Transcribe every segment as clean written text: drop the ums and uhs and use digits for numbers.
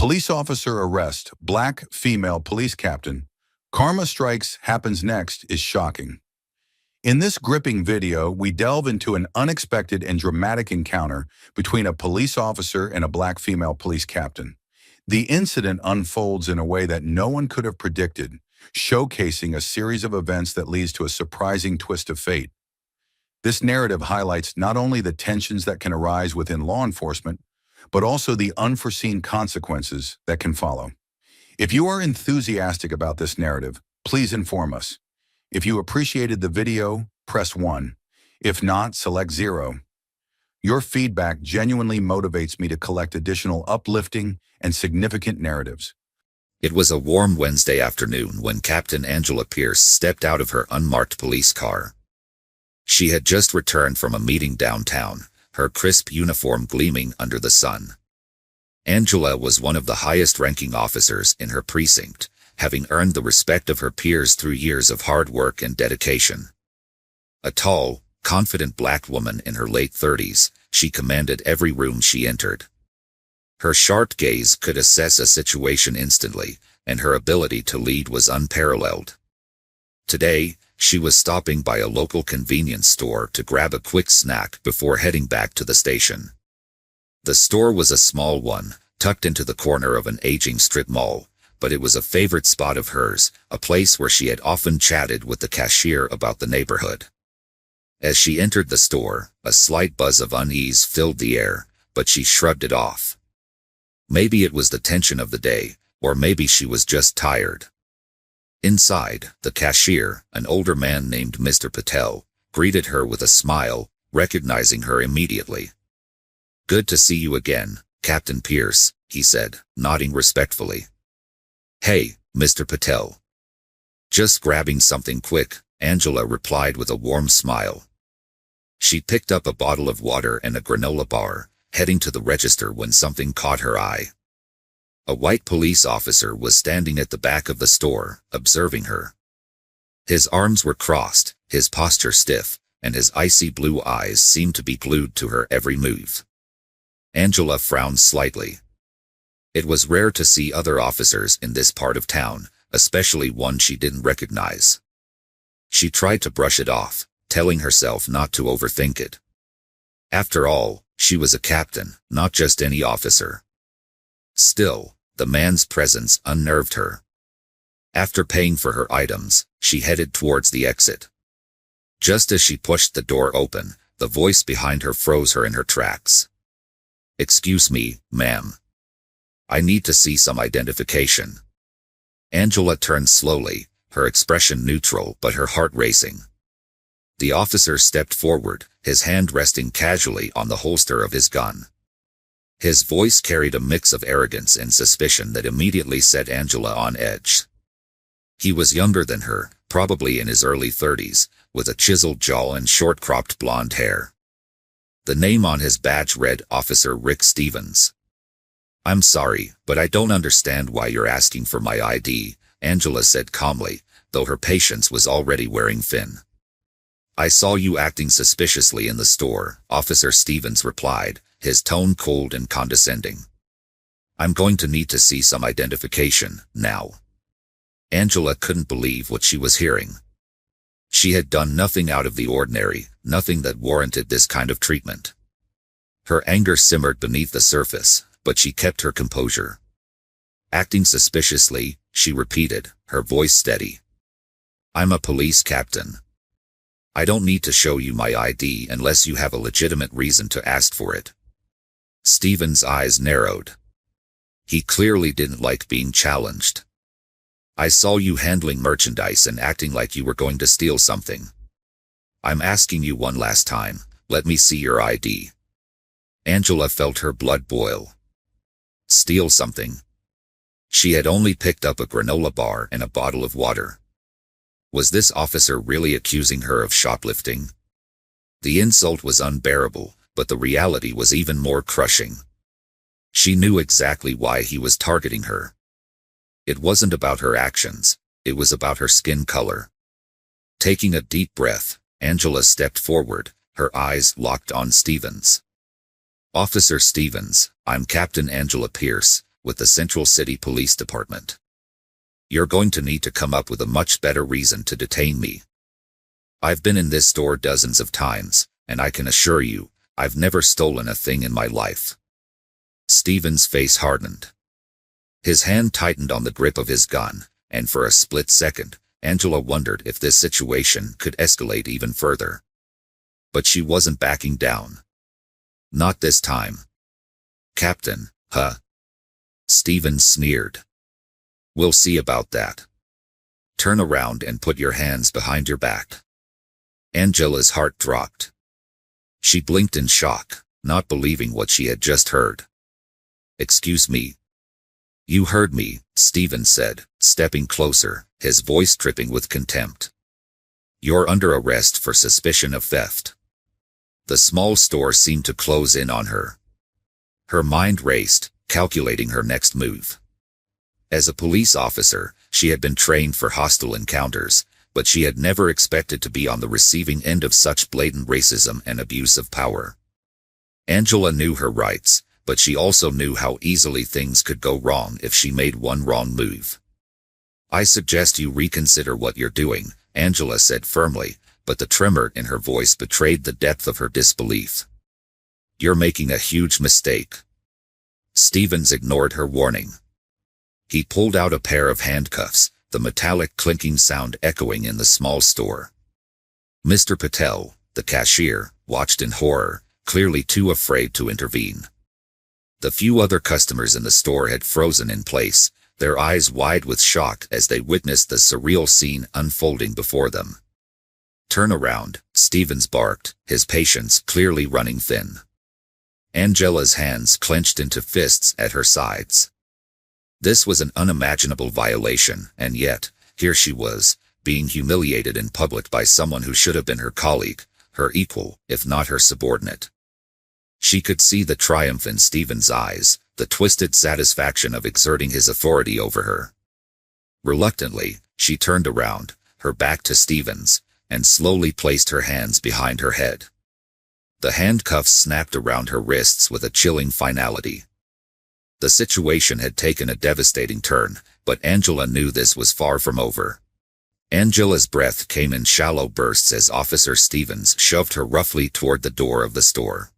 Police officer arrest, black female police captain. Karma strikes happens next is shocking. In this gripping video, we delve into an unexpected and dramatic encounter between a police officer and a black female police captain. The incident unfolds in a way that no one could have predicted, showcasing a series of events that leads to a surprising twist of fate. This narrative highlights not only the tensions that can arise within law enforcement, but also the unforeseen consequences that can follow. If you are enthusiastic about this narrative, please inform us. If you appreciated the video, press 1. If not, select 0. Your feedback genuinely motivates me to collect additional uplifting and significant narratives. It was a warm Wednesday afternoon when Captain Angela Pierce stepped out of her unmarked police car. She had just returned from a meeting downtown, her crisp uniform gleaming under the sun. Angela was one of the highest-ranking officers in her precinct, having earned the respect of her peers through years of hard work and dedication. A tall, confident black woman in her late 30s, she commanded every room she entered. Her sharp gaze could assess a situation instantly, and her ability to lead was unparalleled. Today, she was stopping by a local convenience store to grab a quick snack before heading back to the station. The store was a small one, tucked into the corner of an aging strip mall, but it was a favorite spot of hers, a place where she had often chatted with the cashier about the neighborhood. As she entered the store, a slight buzz of unease filled the air, but she shrugged it off. Maybe it was the tension of the day, or maybe she was just tired. Inside, the cashier, an older man named Mr. Patel, greeted her with a smile, recognizing her immediately. "Good to see you again, Captain Pierce," he said, nodding respectfully. "Hey, Mr. Patel." "Just grabbing something quick," Angela replied with a warm smile. She picked up a bottle of water and a granola bar, heading to the register when something caught her eye. A white police officer was standing at the back of the store, observing her. His arms were crossed, his posture stiff, and his icy blue eyes seemed to be glued to her every move. Angela frowned slightly. It was rare to see other officers in this part of town, especially one she didn't recognize. She tried to brush it off, telling herself not to overthink it. After all, she was a captain, not just any officer. Still, the man's presence unnerved her. After paying for her items, she headed towards the exit. Just as she pushed the door open, the voice behind her froze her in her tracks. "Excuse me, ma'am. I need to see some identification." Angela turned slowly, her expression neutral but her heart racing. The officer stepped forward, his hand resting casually on the holster of his gun. His voice carried a mix of arrogance and suspicion that immediately set Angela on edge. He was younger than her, probably in his early 30s, with a chiseled jaw and short-cropped blonde hair. The name on his badge read Officer Rick Stevens. "I'm sorry, but I don't understand why you're asking for my ID," Angela said calmly, though her patience was already wearing thin. "I saw you acting suspiciously in the store," Officer Stevens replied, his tone cold and condescending. "I'm going to need to see some identification, now." Angela couldn't believe what she was hearing. She had done nothing out of the ordinary, nothing that warranted this kind of treatment. Her anger simmered beneath the surface, but she kept her composure. "Acting suspiciously," she repeated, her voice steady. "I'm a police captain. I don't need to show you my ID unless you have a legitimate reason to ask for it." Stevens' eyes narrowed. He clearly didn't like being challenged. "I saw you handling merchandise and acting like you were going to steal something. I'm asking you one last time, let me see your ID." Angela felt her blood boil. Steal something? She had only picked up a granola bar and a bottle of water. Was this officer really accusing her of shoplifting? The insult was unbearable, but the reality was even more crushing. She knew exactly why he was targeting her. It wasn't about her actions, it was about her skin color. Taking a deep breath, Angela stepped forward, her eyes locked on Stevens. "Officer Stevens, I'm Captain Angela Pierce, with the Central City Police Department. You're going to need to come up with a much better reason to detain me. I've been in this store dozens of times, and I can assure you, I've never stolen a thing in my life." Stephen's face hardened. His hand tightened on the grip of his gun, and for a split second, Angela wondered if this situation could escalate even further. But she wasn't backing down. Not this time. "Captain, huh?" Stephen sneered. "We'll see about that. Turn around and put your hands behind your back." Angela's heart dropped. She blinked in shock, not believing what she had just heard. "Excuse me." "You heard me," Stephen said, stepping closer, his voice dripping with contempt. "You're under arrest for suspicion of theft." The small store seemed to close in on her. Her mind raced, calculating her next move. As a police officer, she had been trained for hostile encounters, but she had never expected to be on the receiving end of such blatant racism and abuse of power. Angela knew her rights, but she also knew how easily things could go wrong if she made one wrong move. "I suggest you reconsider what you're doing," Angela said firmly, but the tremor in her voice betrayed the depth of her disbelief. "You're making a huge mistake." Stevens ignored her warning. He pulled out a pair of handcuffs, the metallic clinking sound echoing in the small store. Mr. Patel, the cashier, watched in horror, clearly too afraid to intervene. The few other customers in the store had frozen in place, their eyes wide with shock as they witnessed the surreal scene unfolding before them. "Turn around," Stevens barked, his patience clearly running thin. Angela's hands clenched into fists at her sides. This was an unimaginable violation, and yet, here she was, being humiliated in public by someone who should have been her colleague, her equal, if not her subordinate. She could see the triumph in Stephen's eyes, the twisted satisfaction of exerting his authority over her. Reluctantly, she turned around, her back to Stevens, and slowly placed her hands behind her head. The handcuffs snapped around her wrists with a chilling finality. The situation had taken a devastating turn, but Angela knew this was far from over. Angela's breath came in shallow bursts as Officer Stevens shoved her roughly toward the door of the store.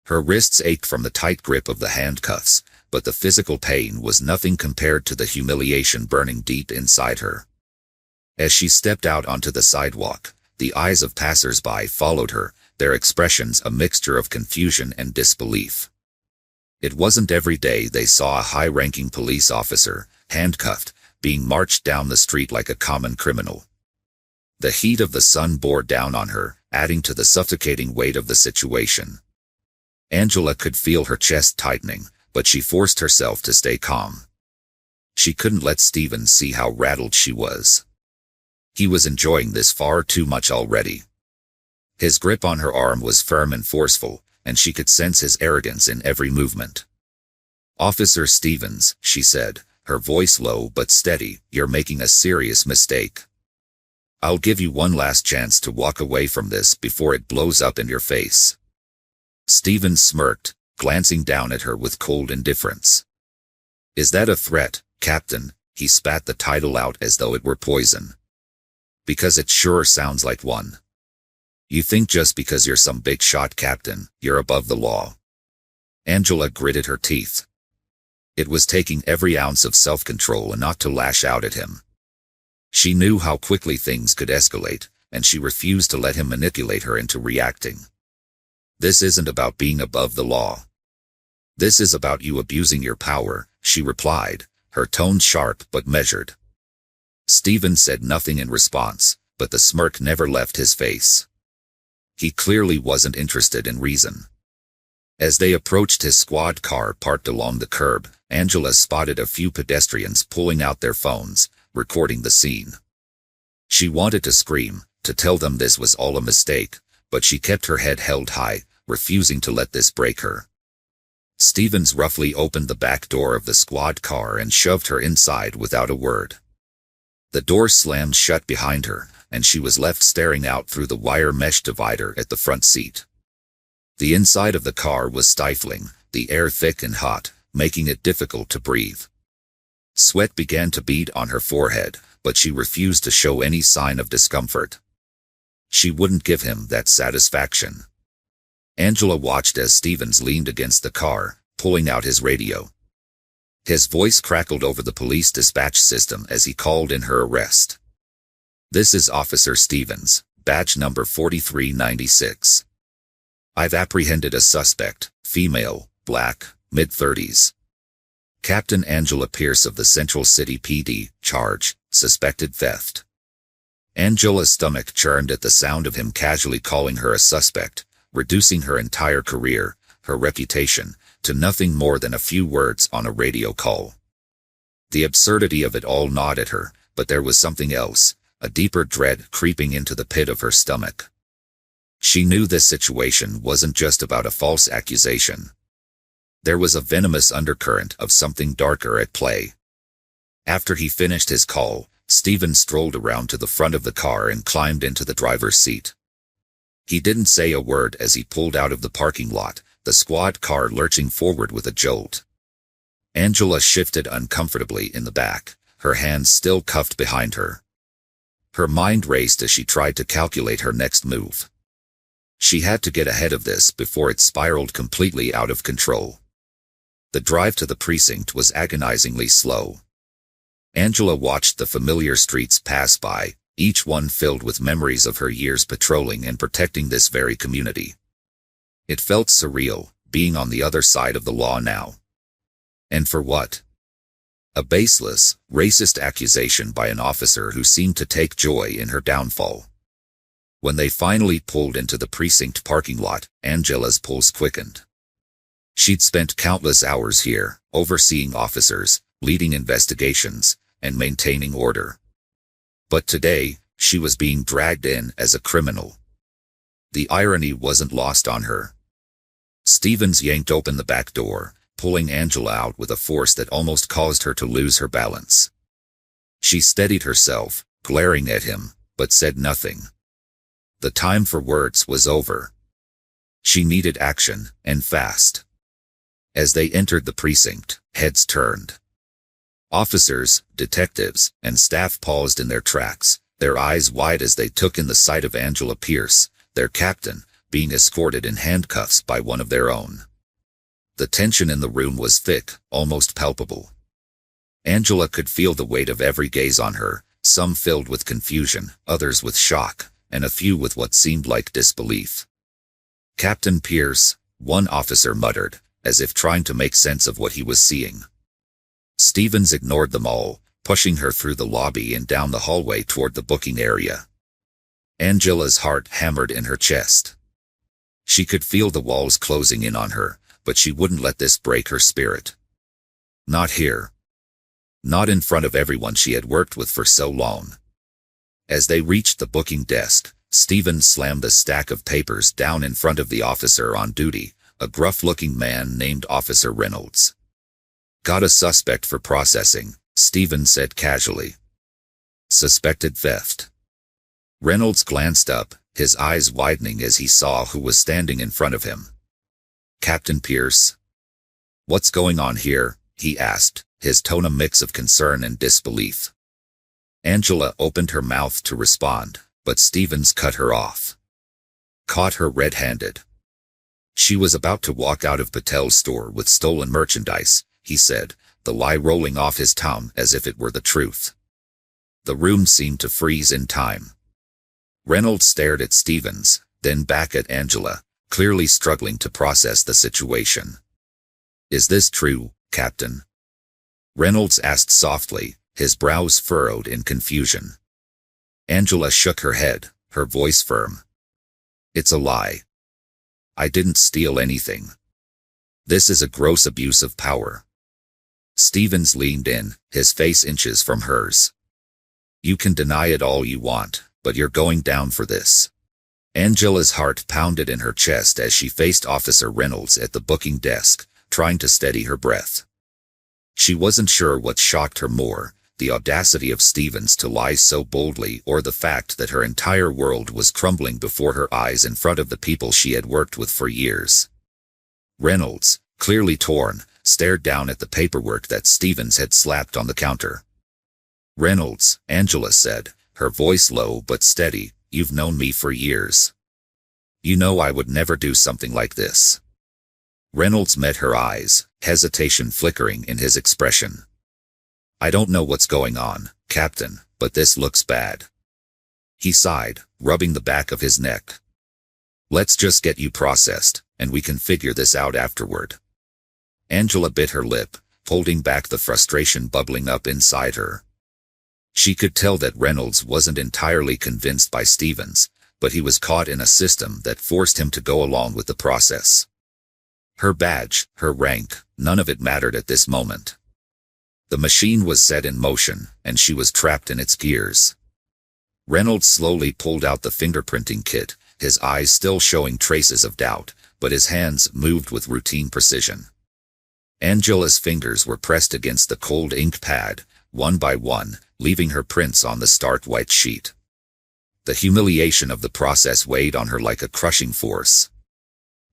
Her wrists ached from the tight grip of the handcuffs, but the physical pain was nothing compared to the humiliation burning deep inside her. As she stepped out onto the sidewalk, the eyes of passers-by followed her, their expressions a mixture of confusion and disbelief. It wasn't every day they saw a high-ranking police officer, handcuffed, being marched down the street like a common criminal. The heat of the sun bore down on her, adding to the suffocating weight of the situation. Angela could feel her chest tightening, but she forced herself to stay calm. She couldn't let Stevens see how rattled she was. He was enjoying this far too much already. His grip on her arm was firm and forceful, and she could sense his arrogance in every movement. "Officer Stevens," she said, her voice low but steady, "you're making a serious mistake. I'll give you one last chance to walk away from this before it blows up in your face." Stevens smirked, glancing down at her with cold indifference. "Is that a threat, Captain?" He spat the title out as though it were poison. "Because it sure sounds like one. You think just because you're some big shot captain, you're above the law." Angela gritted her teeth. It was taking every ounce of self-control not to lash out at him. She knew how quickly things could escalate, and she refused to let him manipulate her into reacting. "This isn't about being above the law. This is about you abusing your power," she replied, her tone sharp but measured. Stephen said nothing in response, but the smirk never left his face. He clearly wasn't interested in reason. As they approached his squad car parked along the curb, Angela spotted a few pedestrians pulling out their phones, recording the scene. She wanted to scream, to tell them this was all a mistake, but she kept her head held high, refusing to let this break her. Stevens roughly opened the back door of the squad car and shoved her inside without a word. The door slammed shut behind her, and she was left staring out through the wire mesh divider at the front seat. The inside of the car was stifling, the air thick and hot, making it difficult to breathe. Sweat began to bead on her forehead, but she refused to show any sign of discomfort. She wouldn't give him that satisfaction. Angela watched as Stevens leaned against the car, pulling out his radio. His voice crackled over the police dispatch system as he called in her arrest. "This is Officer Stevens, badge number 4396. I've apprehended a suspect, female, black, mid-30s. Captain Angela Pierce of the Central City PD, charge, suspected theft." Angela's stomach churned at the sound of him casually calling her a suspect, reducing her entire career, her reputation, to nothing more than a few words on a radio call. The absurdity of it all gnawed at her, but there was something else, a deeper dread creeping into the pit of her stomach. She knew this situation wasn't just about a false accusation. There was a venomous undercurrent of something darker at play. After he finished his call, Stevens strolled around to the front of the car and climbed into the driver's seat. He didn't say a word as he pulled out of the parking lot, the squad car lurching forward with a jolt. Angela shifted uncomfortably in the back, her hands still cuffed behind her. Her mind raced as she tried to calculate her next move. She had to get ahead of this before it spiraled completely out of control. The drive to the precinct was agonizingly slow. Angela watched the familiar streets pass by, each one filled with memories of her years patrolling and protecting this very community. It felt surreal, being on the other side of the law now. And for what? A baseless, racist accusation by an officer who seemed to take joy in her downfall. When they finally pulled into the precinct parking lot, Angela's pulse quickened. She'd spent countless hours here, overseeing officers, leading investigations, and maintaining order. But today, she was being dragged in as a criminal. The irony wasn't lost on her. Stevens yanked open the back door, pulling Angela out with a force that almost caused her to lose her balance. She steadied herself, glaring at him, but said nothing. The time for words was over. She needed action, and fast. As they entered the precinct, heads turned. Officers, detectives, and staff paused in their tracks, their eyes wide as they took in the sight of Angela Pierce, their captain, being escorted in handcuffs by one of their own. The tension in the room was thick, almost palpable. Angela could feel the weight of every gaze on her, some filled with confusion, others with shock, and a few with what seemed like disbelief. "Captain Pierce," one officer muttered, as if trying to make sense of what he was seeing. Stevens ignored them all, pushing her through the lobby and down the hallway toward the booking area. Angela's heart hammered in her chest. She could feel the walls closing in on her, but she wouldn't let this break her spirit. Not here. Not in front of everyone she had worked with for so long. As they reached the booking desk, Stevens slammed a stack of papers down in front of the officer on duty, a gruff-looking man named Officer Reynolds. "Got a suspect for processing," Stevens said casually. "Suspected theft." Reynolds glanced up, his eyes widening as he saw who was standing in front of him. "Captain Pierce." "What's going on here?" he asked, his tone a mix of concern and disbelief. Angela opened her mouth to respond, but Stevens cut her off. Caught her red-handed. She was about to walk out of Patel's store with stolen merchandise, he said, the lie rolling off his tongue as if it were the truth. The room seemed to freeze in time. Reynolds stared at Stevens, then back at Angela, clearly struggling to process the situation. "Is this true, Captain?" Reynolds asked softly, his brows furrowed in confusion. Angela shook her head, her voice firm. "It's a lie. I didn't steal anything. This is a gross abuse of power." Stevens leaned in, his face inches from hers. "You can deny it all you want, but you're going down for this." Angela's heart pounded in her chest as she faced Officer Reynolds at the booking desk, trying to steady her breath. She wasn't sure what shocked her more, the audacity of Stevens to lie so boldly or the fact that her entire world was crumbling before her eyes in front of the people she had worked with for years. Reynolds, clearly torn, stared down at the paperwork that Stevens had slapped on the counter. "Reynolds," Angela said, her voice low but steady, "you've known me for years. You know I would never do something like this." Reynolds met her eyes, hesitation flickering in his expression. "I don't know what's going on, Captain, but this looks bad." He sighed, rubbing the back of his neck. "Let's just get you processed, and we can figure this out afterward." Angela bit her lip, holding back the frustration bubbling up inside her. She could tell that Reynolds wasn't entirely convinced by Stevens, but he was caught in a system that forced him to go along with the process. Her badge, her rank, none of it mattered at this moment. The machine was set in motion, and she was trapped in its gears. Reynolds slowly pulled out the fingerprinting kit, his eyes still showing traces of doubt, but his hands moved with routine precision. Angela's fingers were pressed against the cold ink pad, one by one, leaving her prints on the stark white sheet. The humiliation of the process weighed on her like a crushing force.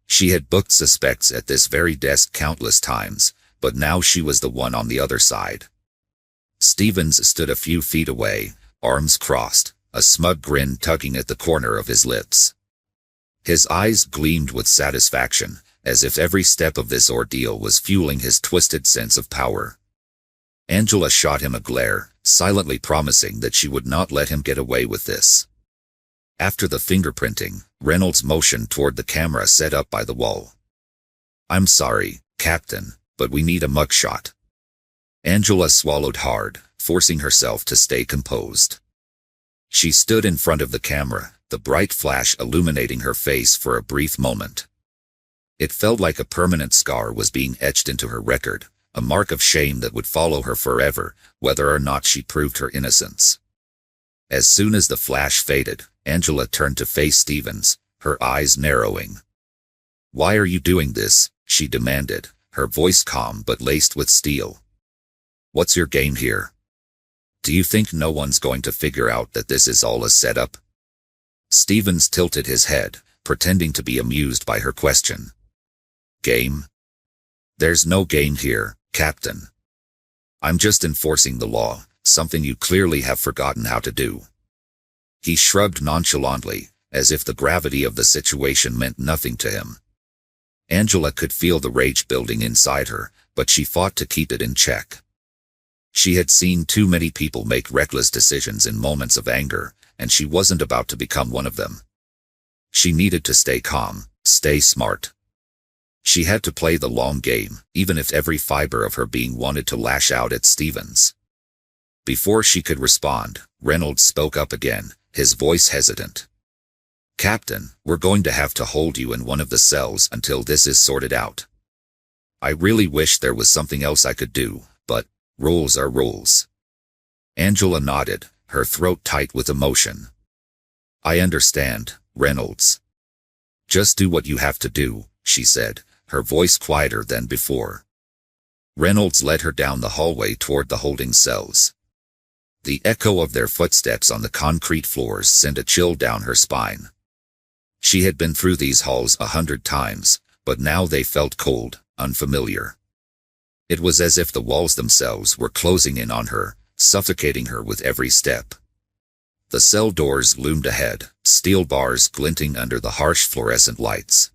She had booked suspects at this very desk countless times, but now she was the one on the other side. Stevens stood a few feet away, arms crossed, a smug grin tugging at the corner of his lips. His eyes gleamed with satisfaction, as if every step of this ordeal was fueling his twisted sense of power. Angela shot him a glare, silently promising that she would not let him get away with this. After the fingerprinting, Reynolds motioned toward the camera set up by the wall. "I'm sorry, Captain, but we need a mugshot." Angela swallowed hard, forcing herself to stay composed. She stood in front of the camera, the bright flash illuminating her face for a brief moment. It felt like a permanent scar was being etched into her record, a mark of shame that would follow her forever, whether or not she proved her innocence. As soon as the flash faded, Angela turned to face Stevens, her eyes narrowing. "Why are you doing this?" she demanded, her voice calm but laced with steel. "What's your game here? Do you think no one's going to figure out that this is all a setup?" Stevens tilted his head, pretending to be amused by her question. "Game? There's no game here, Captain. I'm just enforcing the law, something you clearly have forgotten how to do." He shrugged nonchalantly, as if the gravity of the situation meant nothing to him. Angela could feel the rage building inside her, but she fought to keep it in check. She had seen too many people make reckless decisions in moments of anger, and she wasn't about to become one of them. She needed to stay calm, stay smart. She had to play the long game, even if every fiber of her being wanted to lash out at Stevens. Before she could respond, Reynolds spoke up again, his voice hesitant. "Captain, we're going to have to hold you in one of the cells until this is sorted out. I really wish there was something else I could do, but rules are rules." Angela nodded, her throat tight with emotion. "I understand, Reynolds. Just do what you have to do," she said, her voice quieter than before. Reynolds led her down the hallway toward the holding cells. The echo of their footsteps on the concrete floors sent a chill down her spine. She had been through these halls 100 times, but now they felt cold, unfamiliar. It was as if the walls themselves were closing in on her, suffocating her with every step. The cell doors loomed ahead, steel bars glinting under the harsh fluorescent lights.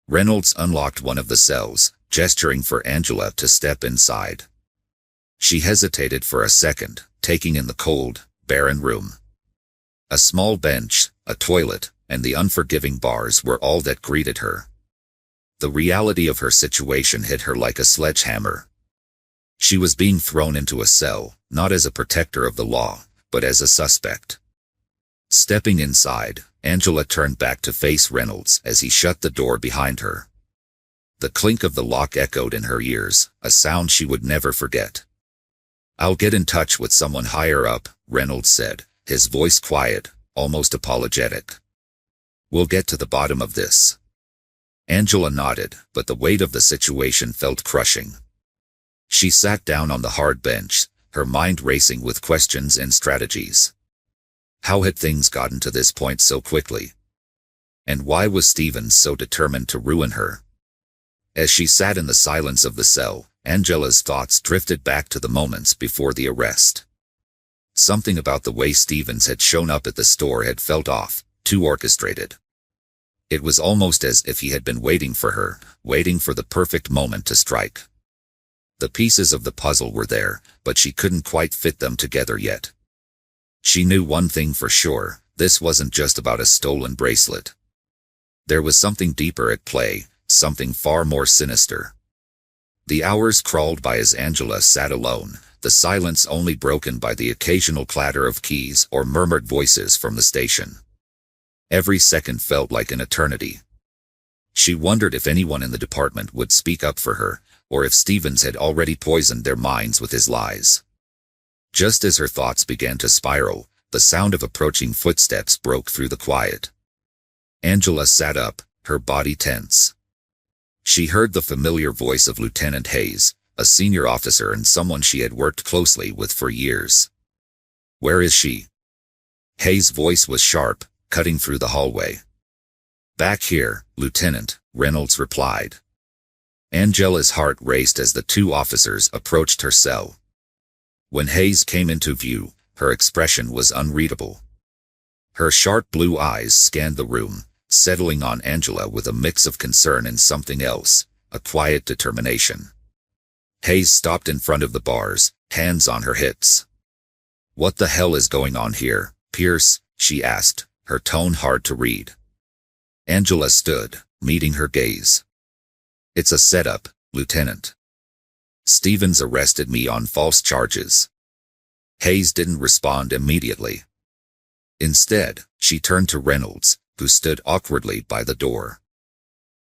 Reynolds unlocked one of the cells, gesturing for Angela to step inside. She hesitated for a second, taking in the cold, barren room. A small bench, a toilet, and the unforgiving bars were all that greeted her. The reality of her situation hit her like a sledgehammer. She was being thrown into a cell, not as a protector of the law, but as a suspect. Stepping inside, Angela turned back to face Reynolds as he shut the door behind her. The clink of the lock echoed in her ears, a sound she would never forget. "I'll get in touch with someone higher up," Reynolds said, his voice quiet, almost apologetic. "We'll get to the bottom of this." Angela nodded, but the weight of the situation felt crushing. She sat down on the hard bench, her mind racing with questions and strategies. How had things gotten to this point so quickly? And why was Stevens so determined to ruin her? As she sat in the silence of the cell, Angela's thoughts drifted back to the moments before the arrest. Something about the way Stevens had shown up at the store had felt off, too orchestrated. It was almost as if he had been waiting for her, waiting for the perfect moment to strike. The pieces of the puzzle were there, but she couldn't quite fit them together yet. She knew one thing for sure: this wasn't just about a stolen bracelet. There was something deeper at play, something far more sinister. The hours crawled by as Angela sat alone, the silence only broken by the occasional clatter of keys or murmured voices from the station. Every second felt like an eternity. She wondered if anyone in the department would speak up for her, or if Stevens had already poisoned their minds with his lies. Just as her thoughts began to spiral, the sound of approaching footsteps broke through the quiet. Angela sat up, her body tense. She heard the familiar voice of Lieutenant Hayes, a senior officer and someone she had worked closely with for years. "Where is she?" Hayes' voice was sharp, cutting through the hallway. "Back here, Lieutenant," Reynolds replied. Angela's heart raced as the two officers approached her cell. When Hayes came into view, her expression was unreadable. Her sharp blue eyes scanned the room, settling on Angela with a mix of concern and something else, a quiet determination. Hayes stopped in front of the bars, hands on her hips. "What the hell is going on here, Pierce?" she asked, her tone hard to read. Angela stood, meeting her gaze. "It's a setup, Lieutenant. Stevens arrested me on false charges." Hayes didn't respond immediately. Instead, she turned to Reynolds, who stood awkwardly by the door.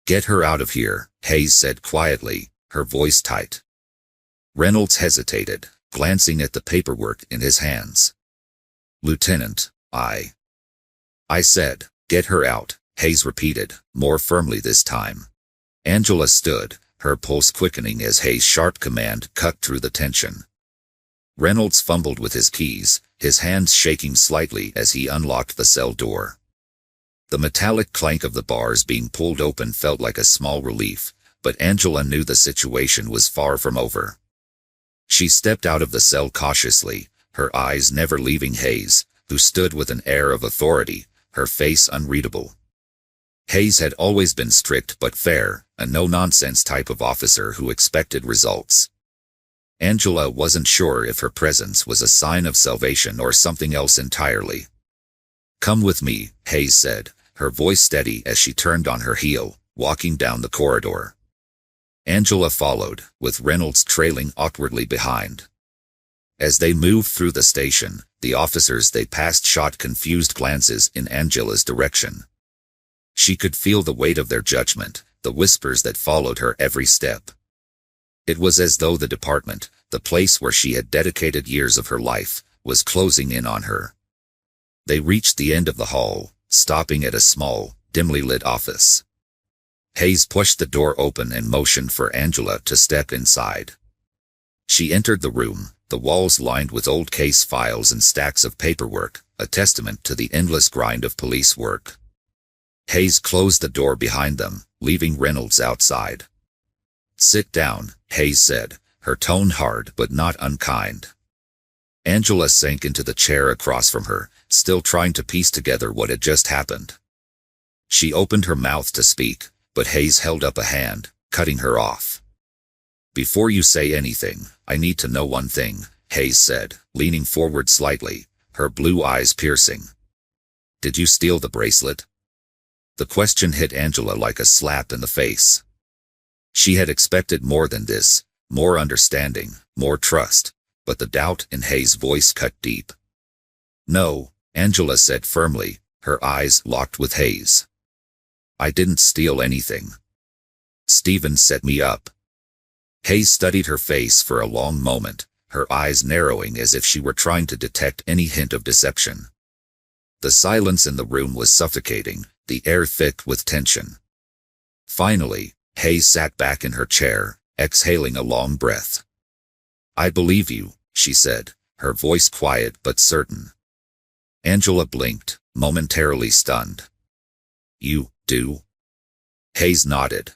"Get her out of here," Hayes said quietly, her voice tight. Reynolds hesitated, glancing at the paperwork in his hands. "Lieutenant, I said, get her out," Hayes repeated, more firmly this time. Angela stood, her pulse quickening as Hayes' sharp command cut through the tension. Reynolds fumbled with his keys, his hands shaking slightly as he unlocked the cell door. The metallic clank of the bars being pulled open felt like a small relief, but Angela knew the situation was far from over. She stepped out of the cell cautiously, her eyes never leaving Hayes, who stood with an air of authority, her face unreadable. Hayes had always been strict but fair, a no-nonsense type of officer who expected results. Angela wasn't sure if her presence was a sign of salvation or something else entirely. "Come with me," Hayes said, her voice steady as she turned on her heel, walking down the corridor. Angela followed, with Reynolds trailing awkwardly behind. As they moved through the station, the officers they passed shot confused glances in Angela's direction. She could feel the weight of their judgment, the whispers that followed her every step. It was as though the department, the place where she had dedicated years of her life, was closing in on her. They reached the end of the hall, stopping at a small, dimly lit office. Hayes pushed the door open and motioned for Angela to step inside. She entered the room, the walls lined with old case files and stacks of paperwork, a testament to the endless grind of police work. Hayes closed the door behind them, leaving Reynolds outside. "Sit down," Hayes said, her tone hard but not unkind. Angela sank into the chair across from her, still trying to piece together what had just happened. She opened her mouth to speak, but Hayes held up a hand, cutting her off. "Before you say anything, I need to know one thing," Hayes said, leaning forward slightly, her blue eyes piercing. "Did you steal the bracelet?" The question hit Angela like a slap in the face. She had expected more than this, more understanding, more trust, but the doubt in Hayes' voice cut deep. "No," Angela said firmly, her eyes locked with Hayes. "I didn't steal anything. Stevens set me up." Hayes studied her face for a long moment, her eyes narrowing as if she were trying to detect any hint of deception. The silence in the room was suffocating, the air thick with tension. Finally, Hayes sat back in her chair, exhaling a long breath. "I believe you," she said, her voice quiet but certain. Angela blinked, momentarily stunned. "You do?" Hayes nodded.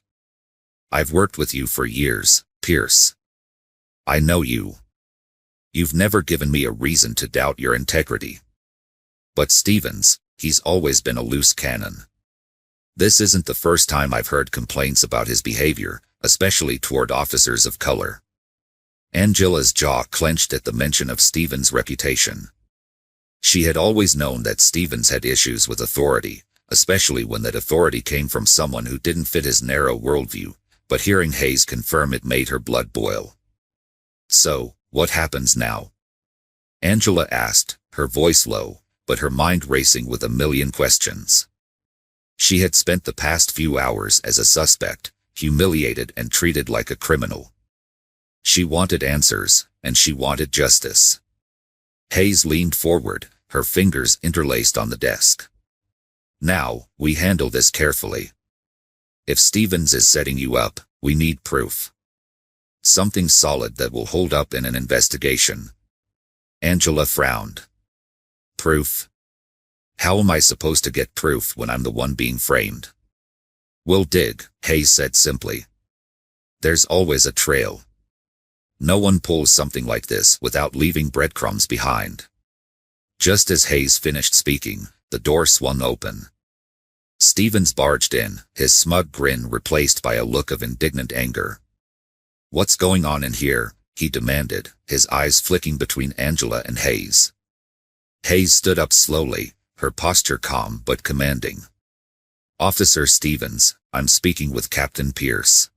I've worked with you for years, Pierce. I know you. You've never given me a reason to doubt your integrity. But Stevens, he's always been a loose cannon. This isn't the first time I've heard complaints about his behavior, especially toward officers of color. Angela's jaw clenched at the mention of Stevens' reputation. She had always known that Stevens had issues with authority, especially when that authority came from someone who didn't fit his narrow worldview, but hearing Hayes confirm it made her blood boil. So, what happens now? Angela asked, her voice low, but her mind racing with a million questions. She had spent the past few hours as a suspect, humiliated and treated like a criminal. She wanted answers, and she wanted justice. Hayes leaned forward, her fingers interlaced on the desk. Now, we handle this carefully. If Stevens is setting you up, we need proof. Something solid that will hold up in an investigation. Angela frowned. Proof? How am I supposed to get proof when I'm the one being framed? We'll dig, Hayes said simply. There's always a trail. No one pulls something like this without leaving breadcrumbs behind. Just as Hayes finished speaking, the door swung open. Stevens barged in, his smug grin replaced by a look of indignant anger. What's going on in here? He demanded, his eyes flicking between Angela and Hayes. Hayes stood up slowly, her posture calm but commanding. Officer Stevens, I'm speaking with Captain Pierce.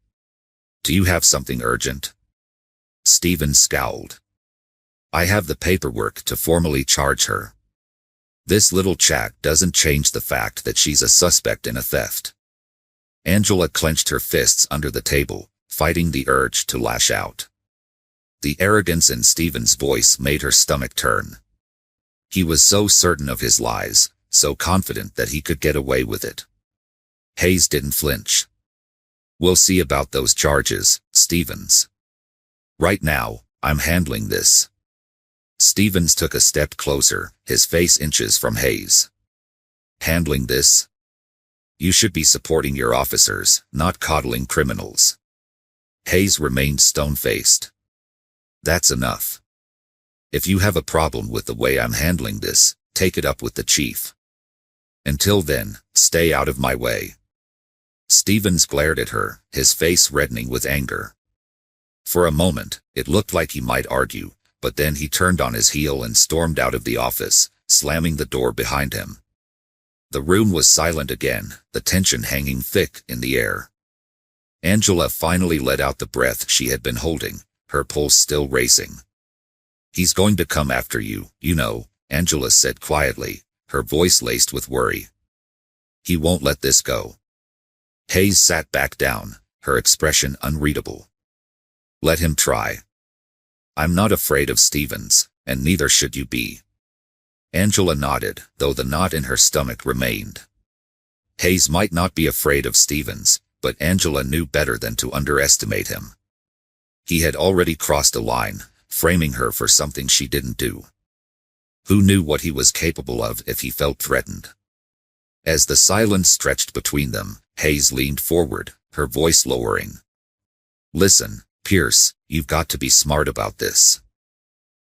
Do you have something urgent? Stevens scowled. I have the paperwork to formally charge her. This little chat doesn't change the fact that she's a suspect in a theft. Angela clenched her fists under the table, fighting the urge to lash out. The arrogance in Stevens' voice made her stomach turn. He was so certain of his lies, so confident that he could get away with it. Hayes didn't flinch. We'll see about those charges, Stevens. Right now, I'm handling this. Stevens took a step closer, his face inches from Hayes. Handling this? You should be supporting your officers, not coddling criminals. Hayes remained stone-faced. That's enough. If you have a problem with the way I'm handling this, take it up with the chief. Until then, stay out of my way. Stevens glared at her, his face reddening with anger. For a moment, it looked like he might argue, but then he turned on his heel and stormed out of the office, slamming the door behind him. The room was silent again, the tension hanging thick in the air. Angela finally let out the breath she had been holding, her pulse still racing. He's going to come after you, you know, Angela said quietly, her voice laced with worry. He won't let this go. Hayes sat back down, her expression unreadable. Let him try. I'm not afraid of Stevens, and neither should you be. Angela nodded, though the knot in her stomach remained. Hayes might not be afraid of Stevens, but Angela knew better than to underestimate him. He had already crossed a line, framing her for something she didn't do. Who knew what he was capable of if he felt threatened? As the silence stretched between them, Hayes leaned forward, her voice lowering. Listen, Pierce, you've got to be smart about this.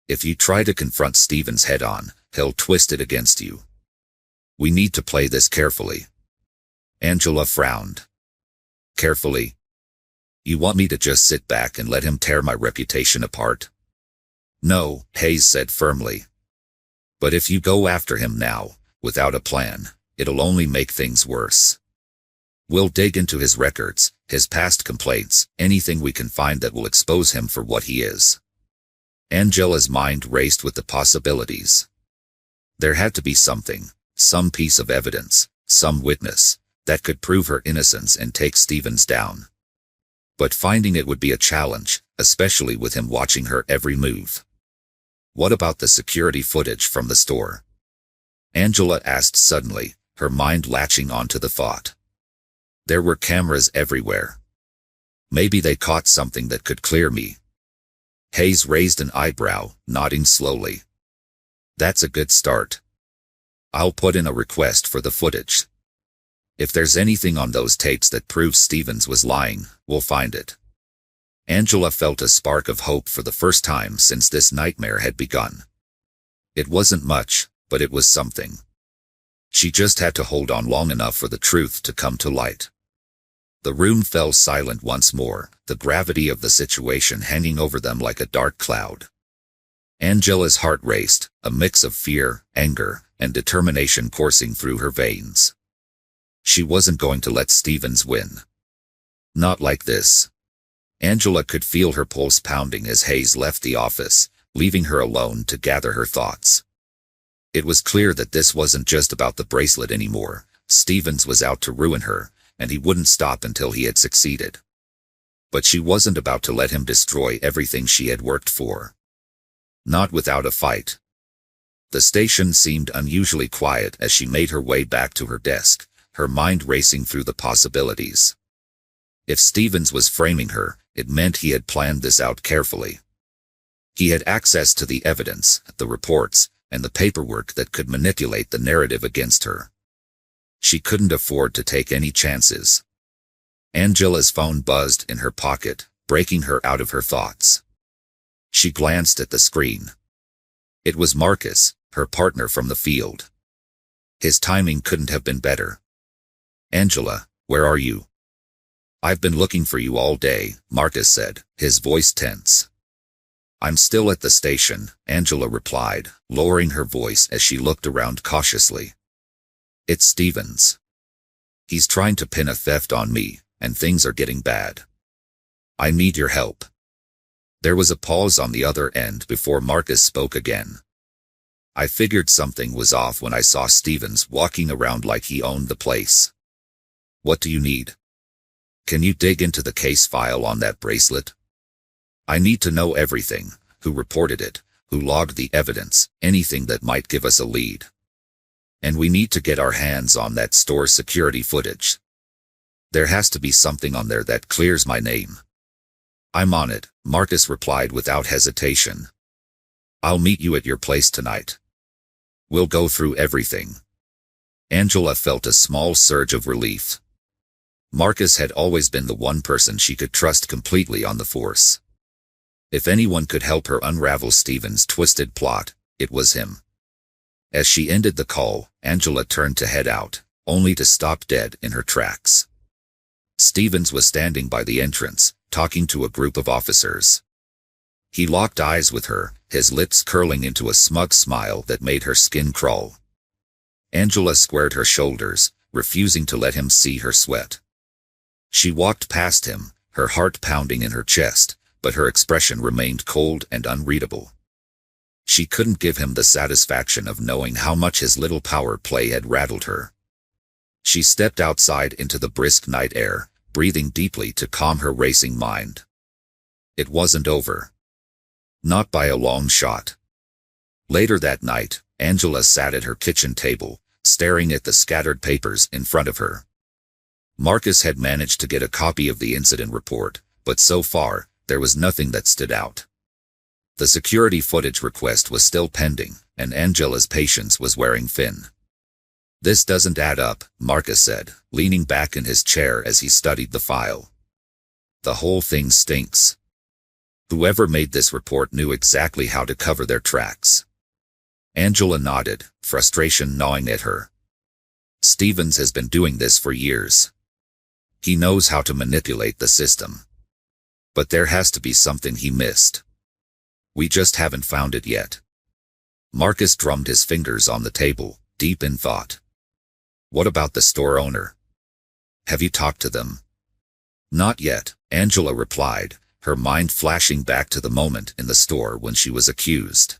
If you try to confront Stevens head-on, he'll twist it against you. We need to play this carefully. Angela frowned. Carefully? You want me to just sit back and let him tear my reputation apart? No, Hayes said firmly. But if you go after him now, without a plan, it'll only make things worse. We'll dig into his records, his past complaints, anything we can find that will expose him for what he is. Angela's mind raced with the possibilities. There had to be something, some piece of evidence, some witness, that could prove her innocence and take Stevens down. But finding it would be a challenge, especially with him watching her every move. What about the security footage from the store? Angela asked suddenly, her mind latching onto the thought. There were cameras everywhere. Maybe they caught something that could clear me. Hayes raised an eyebrow, nodding slowly. That's a good start. I'll put in a request for the footage. If there's anything on those tapes that proves Stevens was lying, we'll find it. Angela felt a spark of hope for the first time since this nightmare had begun. It wasn't much, but it was something. She just had to hold on long enough for the truth to come to light. The room fell silent once more, the gravity of the situation hanging over them like a dark cloud. Angela's heart raced, a mix of fear, anger, and determination coursing through her veins. She wasn't going to let Stevens win. Not like this. Angela could feel her pulse pounding as Hayes left the office, leaving her alone to gather her thoughts. It was clear that this wasn't just about the bracelet anymore. Stevens was out to ruin her, and he wouldn't stop until he had succeeded. But she wasn't about to let him destroy everything she had worked for. Not without a fight. The station seemed unusually quiet as she made her way back to her desk, her mind racing through the possibilities. If Stevens was framing her, it meant he had planned this out carefully. He had access to the evidence, the reports, and the paperwork that could manipulate the narrative against her. She couldn't afford to take any chances. Angela's phone buzzed in her pocket, breaking her out of her thoughts. She glanced at the screen. It was Marcus, her partner from the field. His timing couldn't have been better. "Angela, where are you?" "I've been looking for you all day," Marcus said, his voice tense. "I'm still at the station," Angela replied, lowering her voice as she looked around cautiously. "It's Stevens. He's trying to pin a theft on me, and things are getting bad. I need your help." There was a pause on the other end before Marcus spoke again. "I figured something was off when I saw Stevens walking around like he owned the place. What do you need? Can you dig into the case file on that bracelet? I need to know everything: who reported it, who logged the evidence, anything that might give us a lead. And we need to get our hands on that store security footage. There has to be something on there that clears my name." "I'm on it," Marcus replied without hesitation. "I'll meet you at your place tonight. We'll go through everything." Angela felt a small surge of relief. Marcus had always been the one person she could trust completely on the force. If anyone could help her unravel Stevens' twisted plot, it was him. As she ended the call, Angela turned to head out, only to stop dead in her tracks. Stevens was standing by the entrance, talking to a group of officers. He locked eyes with her, his lips curling into a smug smile that made her skin crawl. Angela squared her shoulders, refusing to let him see her sweat. She walked past him, her heart pounding in her chest, but her expression remained cold and unreadable. She couldn't give him the satisfaction of knowing how much his little power play had rattled her. She stepped outside into the brisk night air, breathing deeply to calm her racing mind. It wasn't over. Not by a long shot. Later that night, Angela sat at her kitchen table, staring at the scattered papers in front of her. Marcus had managed to get a copy of the incident report, but so far, there was nothing that stood out. The security footage request was still pending, and Angela's patience was wearing thin. "This doesn't add up," Marcus said, leaning back in his chair as he studied the file. "The whole thing stinks. Whoever made this report knew exactly how to cover their tracks." Angela nodded, frustration gnawing at her. "Stevens has been doing this for years. He knows how to manipulate the system. But there has to be something he missed. We just haven't found it yet." Marcus drummed his fingers on the table, deep in thought. "What about the store owner? Have you talked to them?" "Not yet," Angela replied, her mind flashing back to the moment in the store when she was accused.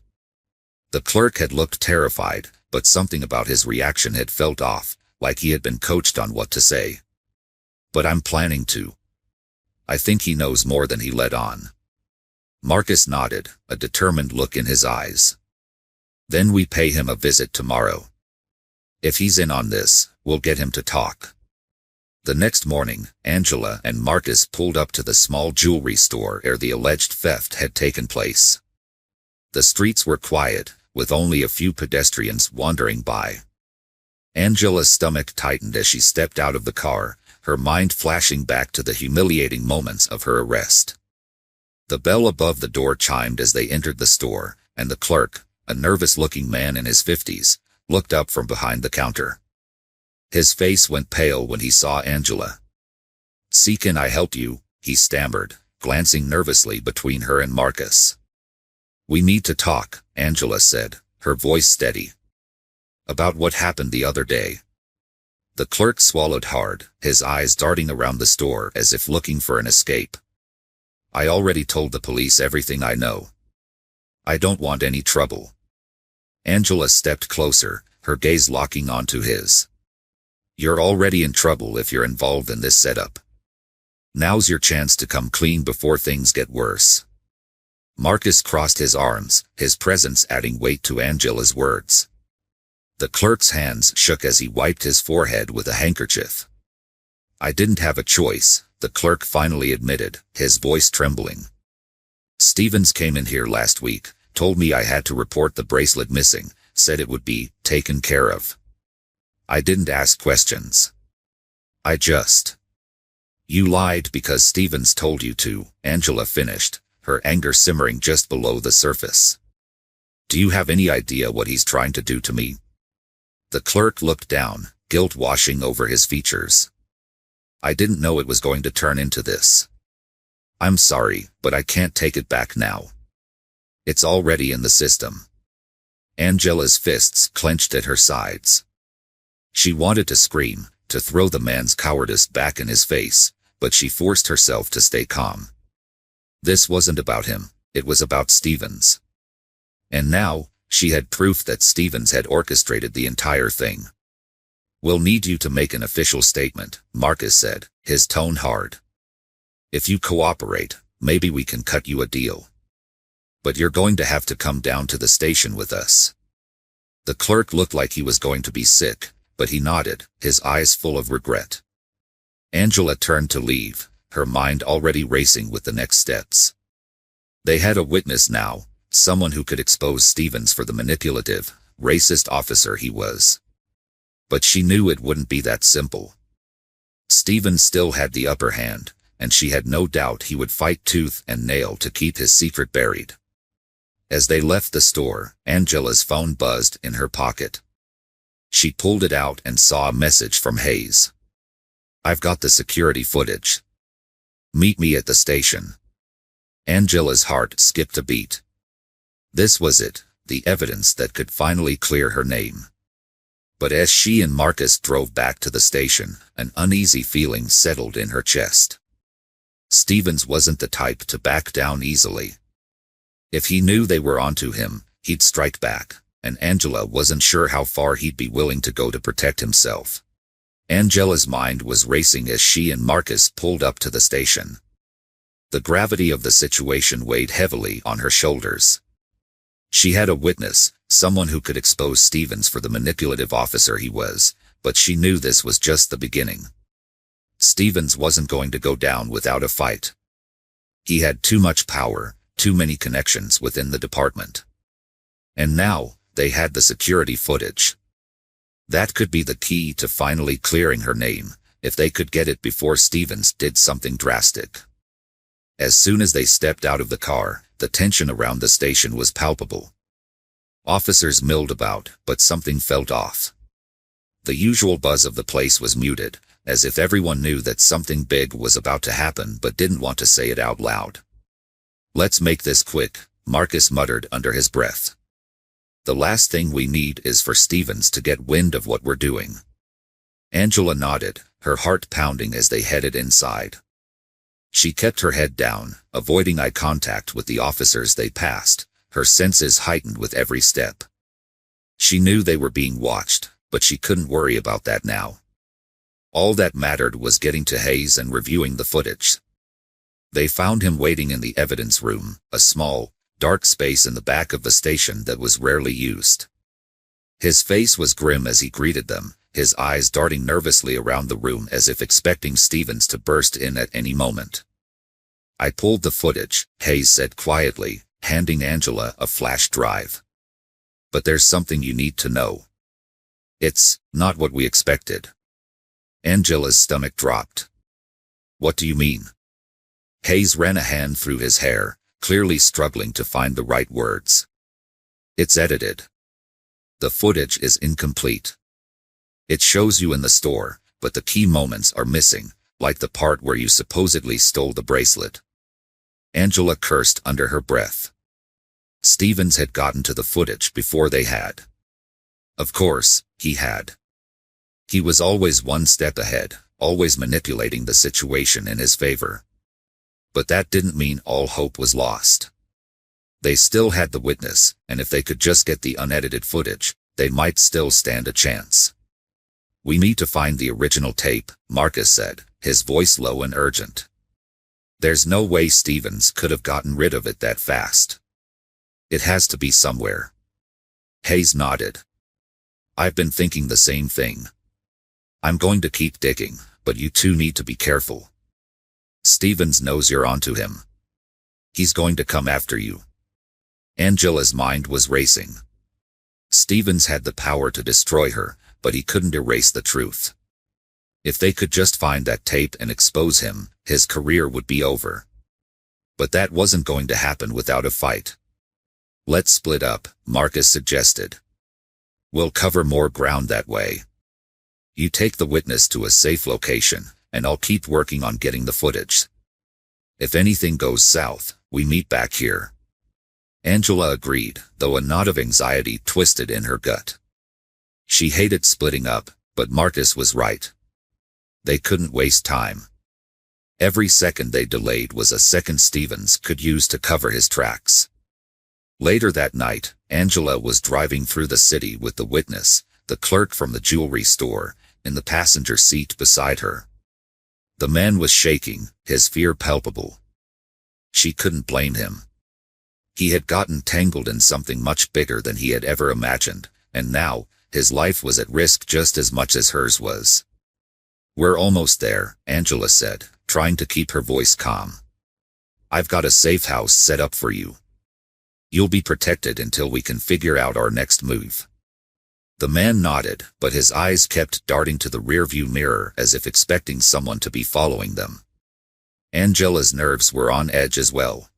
The clerk had looked terrified, but something about his reaction had felt off, like he had been coached on what to say. "But I'm planning to. I think he knows more than he let on." Marcus nodded, a determined look in his eyes. "Then we pay him a visit tomorrow. If he's in on this, we'll get him to talk." The next morning, Angela and Marcus pulled up to the small jewelry store where the alleged theft had taken place. The streets were quiet, with only a few pedestrians wandering by. Angela's stomach tightened as she stepped out of the car, her mind flashing back to the humiliating moments of her arrest. The bell above the door chimed as they entered the store, and the clerk, a nervous-looking man in his 50s, looked up from behind the counter. His face went pale when he saw Angela. "See, can I help you?" he stammered, glancing nervously between her and Marcus. "We need to talk," Angela said, her voice steady. "About what happened the other day." The clerk swallowed hard, his eyes darting around the store as if looking for an escape. "I already told the police everything I know. I don't want any trouble." Angela stepped closer, her gaze locking onto his. "You're already in trouble if you're involved in this setup. Now's your chance to come clean before things get worse." Marcus crossed his arms, his presence adding weight to Angela's words. The clerk's hands shook as he wiped his forehead with a handkerchief. "I didn't have a choice," the clerk finally admitted, his voice trembling. "Stevens came in here last week, told me I had to report the bracelet missing, said it would be taken care of. I didn't ask questions. I just—" "You lied because Stevens told you to," Angela finished, her anger simmering just below the surface. "Do you have any idea what he's trying to do to me?" The clerk looked down, guilt washing over his features. "I didn't know it was going to turn into this. I'm sorry, but I can't take it back now. It's already in the system." Angela's fists clenched at her sides. She wanted to scream, to throw the man's cowardice back in his face, but she forced herself to stay calm. This wasn't about him, it was about Stevens. And now, she had proof that Stevens had orchestrated the entire thing. "We'll need you to make an official statement," Marcus said, his tone hard. "If you cooperate, maybe we can cut you a deal. But you're going to have to come down to the station with us." The clerk looked like he was going to be sick, but he nodded, his eyes full of regret. Angela turned to leave, her mind already racing with the next steps. They had a witness now, someone who could expose Stevens for the manipulative, racist officer he was. But she knew it wouldn't be that simple. Stevens still had the upper hand, and she had no doubt he would fight tooth and nail to keep his secret buried. As they left the store, Angela's phone buzzed in her pocket. She pulled it out and saw a message from Hayes. "I've got the security footage. Meet me at the station." Angela's heart skipped a beat. This was it, the evidence that could finally clear her name. But as she and Marcus drove back to the station, an uneasy feeling settled in her chest. Stevens wasn't the type to back down easily. If he knew they were onto him, he'd strike back, and Angela wasn't sure how far he'd be willing to go to protect himself. Angela's mind was racing as she and Marcus pulled up to the station. The gravity of the situation weighed heavily on her shoulders. She had a witness, someone who could expose Stevens for the manipulative officer he was, but she knew this was just the beginning. Stevens wasn't going to go down without a fight. He had too much power, too many connections within the department. And now, they had the security footage. That could be the key to finally clearing her name, if they could get it before Stevens did something drastic. As soon as they stepped out of the car, the tension around the station was palpable. Officers milled about, but something felt off. The usual buzz of the place was muted, as if everyone knew that something big was about to happen but didn't want to say it out loud. "Let's make this quick," Marcus muttered under his breath. "The last thing we need is for Stevens to get wind of what we're doing." Angela nodded, her heart pounding as they headed inside. She kept her head down, avoiding eye contact with the officers they passed, her senses heightened with every step. She knew they were being watched, but she couldn't worry about that now. All that mattered was getting to Hayes and reviewing the footage. They found him waiting in the evidence room, a small, dark space in the back of the station that was rarely used. His face was grim as he greeted them, his eyes darting nervously around the room as if expecting Stevens to burst in at any moment. "I pulled the footage," Hayes said quietly, handing Angela a flash drive. "But there's something you need to know." It's not what we expected. Angela's stomach dropped. What do you mean? Hayes ran a hand through his hair, clearly struggling to find the right words. It's edited. The footage is incomplete. It shows you in the store, but the key moments are missing, like the part where you supposedly stole the bracelet. Angela cursed under her breath. Stevens had gotten to the footage before they had. Of course, he had. He was always one step ahead, always manipulating the situation in his favor. But that didn't mean all hope was lost. They still had the witness, and if they could just get the unedited footage, they might still stand a chance. We need to find the original tape, Marcus said, his voice low and urgent. There's no way Stevens could have gotten rid of it that fast. It has to be somewhere. Hayes nodded. I've been thinking the same thing. I'm going to keep digging, but you two need to be careful. Stevens knows you're onto him. He's going to come after you. Angela's mind was racing. Stevens had the power to destroy her, but he couldn't erase the truth. If they could just find that tape and expose him, his career would be over. But that wasn't going to happen without a fight. Let's split up, Marcus suggested. We'll cover more ground that way. You take the witness to a safe location, and I'll keep working on getting the footage. If anything goes south, we meet back here. Angela agreed, though a knot of anxiety twisted in her gut. She hated splitting up, but Marcus was right. They couldn't waste time. Every second they delayed was a second Stevens could use to cover his tracks. Later that night, Angela was driving through the city with the witness, the clerk from the jewelry store, in the passenger seat beside her. The man was shaking, his fear palpable. She couldn't blame him. He had gotten tangled in something much bigger than he had ever imagined, and now, his life was at risk just as much as hers was. We're almost there, Angela said, trying to keep her voice calm. I've got a safe house set up for you. You'll be protected until we can figure out our next move. The man nodded, but his eyes kept darting to the rearview mirror as if expecting someone to be following them. Angela's nerves were on edge as well.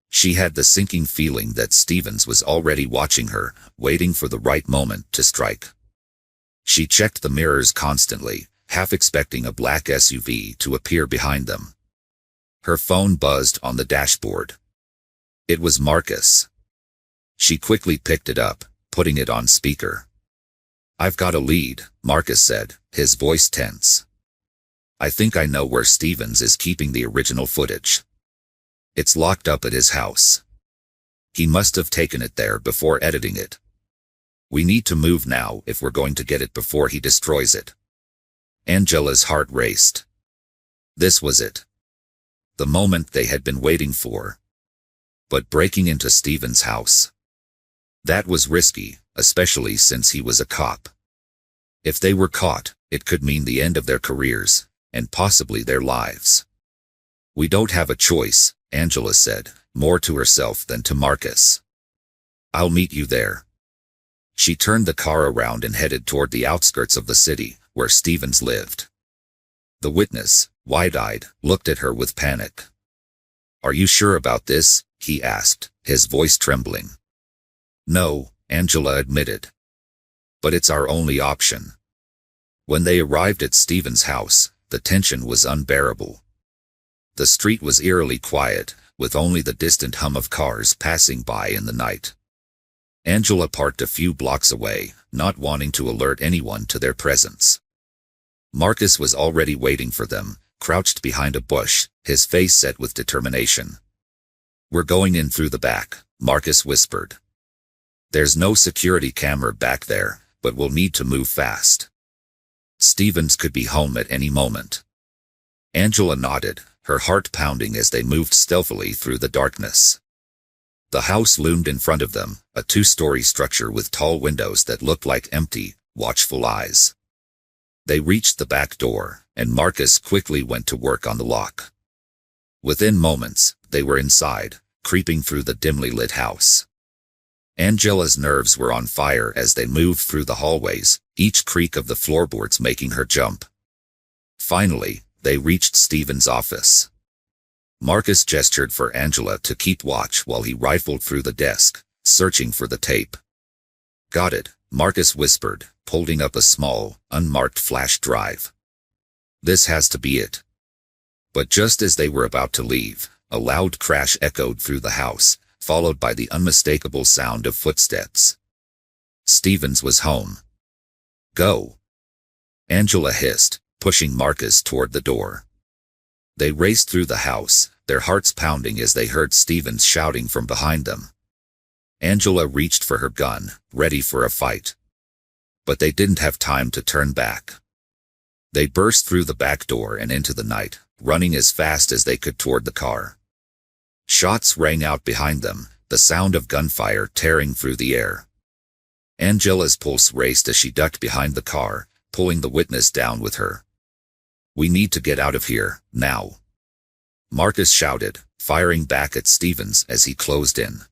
She had the sinking feeling that Stevens was already watching her, waiting for the right moment to strike. She checked the mirrors constantly, half expecting a black SUV to appear behind them. Her phone buzzed on the dashboard. It was Marcus. She quickly picked it up, putting it on speaker. I've got a lead, Marcus said, his voice tense. I think I know where Stevens is keeping the original footage. It's locked up at his house. He must have taken it there before editing it. We need to move now if we're going to get it before he destroys it. Angela's heart raced. This was it. The moment they had been waiting for. But breaking into Stevens' house. That was risky, especially since he was a cop. If they were caught, it could mean the end of their careers, and possibly their lives. We don't have a choice, Angela said, more to herself than to Marcus. I'll meet you there. She turned the car around and headed toward the outskirts of the city, where Stevens lived. The witness, wide-eyed, looked at her with panic. Are you sure about this? He asked, his voice trembling. No, Angela admitted. But it's our only option. When they arrived at Stevens' house, the tension was unbearable. The street was eerily quiet, with only the distant hum of cars passing by in the night. Angela parked a few blocks away, not wanting to alert anyone to their presence. Marcus was already waiting for them, crouched behind a bush, his face set with determination. We're going in through the back, Marcus whispered. There's no security camera back there, but we'll need to move fast. Stevens could be home at any moment. Angela nodded, her heart pounding as they moved stealthily through the darkness. The house loomed in front of them, a two-story structure with tall windows that looked like empty, watchful eyes. They reached the back door, and Marcus quickly went to work on the lock. Within moments, they were inside, creeping through the dimly lit house. Angela's nerves were on fire as they moved through the hallways, each creak of the floorboards making her jump. Finally, they reached Stephen's office. Marcus gestured for Angela to keep watch while he rifled through the desk, searching for the tape. "Got it," Marcus whispered, holding up a small, unmarked flash drive. "This has to be it." But just as they were about to leave, a loud crash echoed through the house, followed by the unmistakable sound of footsteps. Stevens was home. "Go," Angela hissed, pushing Marcus toward the door. They raced through the house, their hearts pounding as they heard Stevens shouting from behind them. Angela reached for her gun, ready for a fight. But they didn't have time to turn back. They burst through the back door and into the night, running as fast as they could toward the car. Shots rang out behind them, the sound of gunfire tearing through the air. Angela's pulse raced as she ducked behind the car, pulling the witness down with her. "We need to get out of here, now," Marcus shouted, firing back at Stevens as he closed in.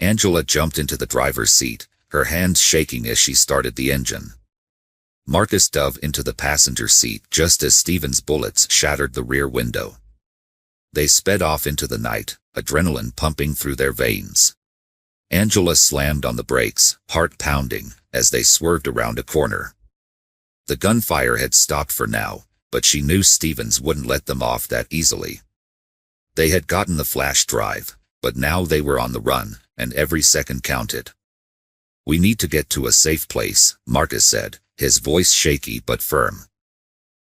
Angela jumped into the driver's seat, her hands shaking as she started the engine. Marcus dove into the passenger seat just as Stevens' bullets shattered the rear window. They sped off into the night, adrenaline pumping through their veins. Angela slammed on the brakes, heart pounding, as they swerved around a corner. The gunfire had stopped for now, but she knew Stevens wouldn't let them off that easily. They had gotten the flash drive, but now they were on the run, and every second counted. "We need to get to a safe place," Marcus said, his voice shaky but firm.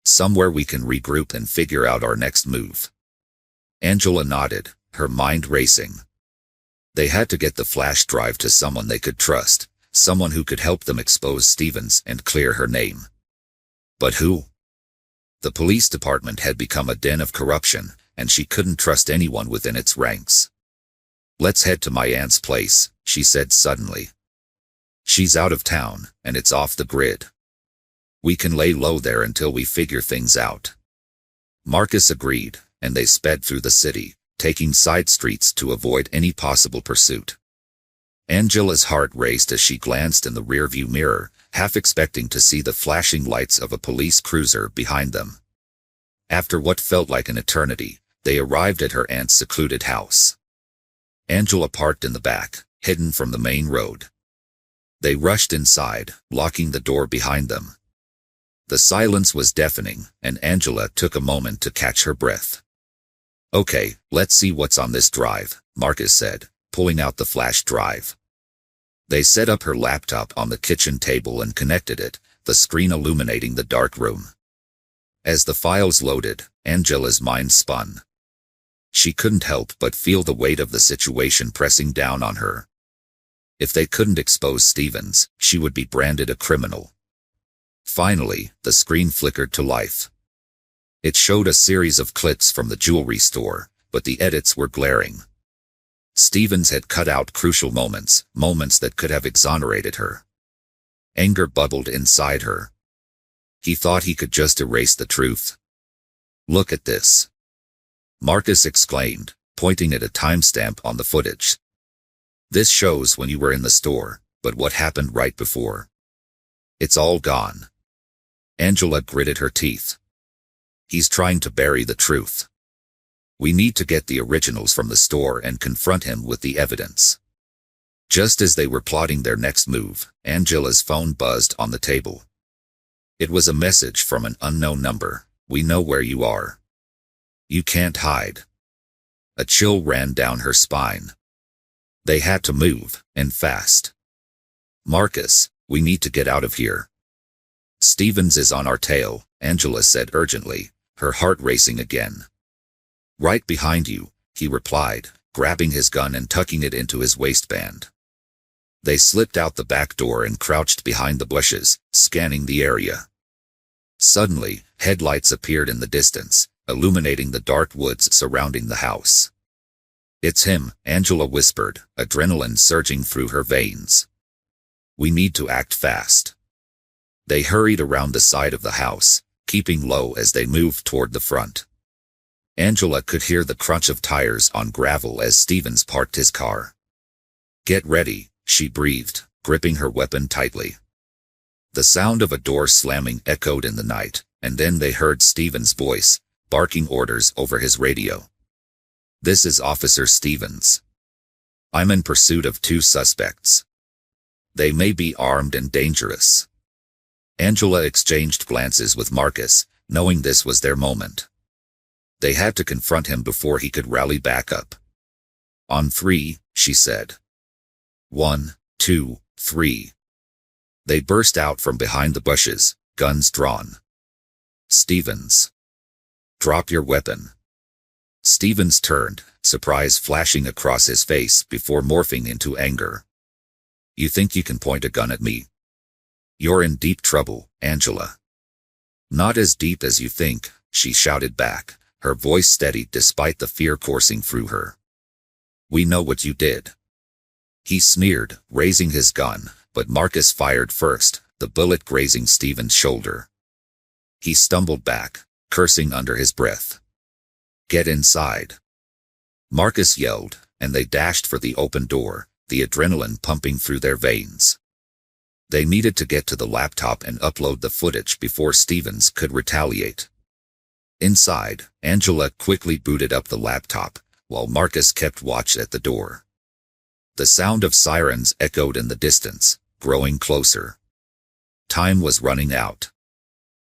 "Somewhere we can regroup and figure out our next move." Angela nodded, her mind racing. They had to get the flash drive to someone they could trust, someone who could help them expose Stevens and clear her name. But who? The police department had become a den of corruption, and she couldn't trust anyone within its ranks. "Let's head to my aunt's place," she said suddenly. "She's out of town, and it's off the grid. We can lay low there until we figure things out." Marcus agreed, and they sped through the city, taking side streets to avoid any possible pursuit. Angela's heart raced as she glanced in the rearview mirror, half expecting to see the flashing lights of a police cruiser behind them. After what felt like an eternity, they arrived at her aunt's secluded house. Angela parked in the back, hidden from the main road. They rushed inside, locking the door behind them. The silence was deafening, and Angela took a moment to catch her breath. "Okay, let's see what's on this drive," Marcus said, pulling out the flash drive. They set up her laptop on the kitchen table and connected it, the screen illuminating the dark room. As the files loaded, Angela's mind spun. She couldn't help but feel the weight of the situation pressing down on her. If they couldn't expose Stevens, she would be branded a criminal. Finally, the screen flickered to life. It showed a series of clips from the jewelry store, but the edits were glaring. Stevens had cut out crucial moments that could have exonerated her. Anger bubbled inside her. He thought he could just erase the truth. "Look at this," Marcus exclaimed, pointing at a timestamp on the footage. "This shows when you were in the store, but what happened right before? It's all gone." Angela gritted her teeth. "He's trying to bury the truth. We need to get the originals from the store and confront him with the evidence." Just as they were plotting their next move, Angela's phone buzzed on the table. It was a message from an unknown number. "We know where you are. You can't hide." A chill ran down her spine. They had to move, and fast. "Marcus, we need to get out of here." "Stevens is on our tail," Angela said urgently, her heart racing again. "Right behind you," he replied, grabbing his gun and tucking it into his waistband. They slipped out the back door and crouched behind the bushes, scanning the area. Suddenly, headlights appeared in the distance, illuminating the dark woods surrounding the house. "It's him," Angela whispered, adrenaline surging through her veins. "We need to act fast." They hurried around the side of the house, keeping low as they moved toward the front. Angela could hear the crunch of tires on gravel as Stevens parked his car. "Get ready," she breathed, gripping her weapon tightly. The sound of a door slamming echoed in the night, and then they heard Stevens' voice, barking orders over his radio. "This is Officer Stevens. I'm in pursuit of 2 suspects. They may be armed and dangerous." Angela exchanged glances with Marcus, knowing this was their moment. They had to confront him before he could rally back up. "On 3, she said. 1, 2, 3. They burst out from behind the bushes, guns drawn. "Stevens. Drop your weapon." Stevens turned, surprise flashing across his face before morphing into anger. "You think you can point a gun at me? You're in deep trouble, Angela." "Not as deep as you think," she shouted back, her voice steady despite the fear coursing through her. "We know what you did." He sneered, raising his gun, but Marcus fired first, the bullet grazing Stevens' shoulder. He stumbled back, cursing under his breath. "Get inside." Marcus yelled, and they dashed for the open door, the adrenaline pumping through their veins. They needed to get to the laptop and upload the footage before Stevens could retaliate. Inside, Angela quickly booted up the laptop, while Marcus kept watch at the door. The sound of sirens echoed in the distance, growing closer. Time was running out.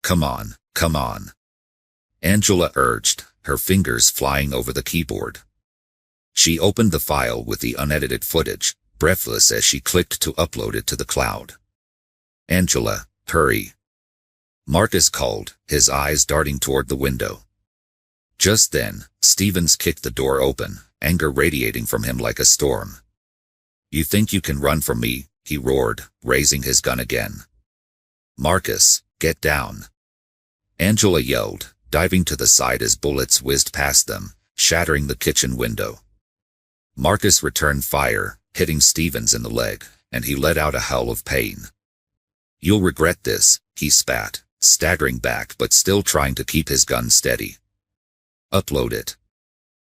Come on," Angela urged, her fingers flying over the keyboard. She opened the file with the unedited footage, breathless as she clicked to upload it to the cloud. "Angela, hurry," Marcus called, his eyes darting toward the window. Just then, Stevens kicked the door open, anger radiating from him like a storm. "You think you can run from me?" he roared, raising his gun again. "Marcus, get down," Angela yelled, diving to the side as bullets whizzed past them, shattering the kitchen window. Marcus returned fire, hitting Stevens in the leg, and he let out a howl of pain. "You'll regret this," he spat, staggering back but still trying to keep his gun steady. "Upload it,"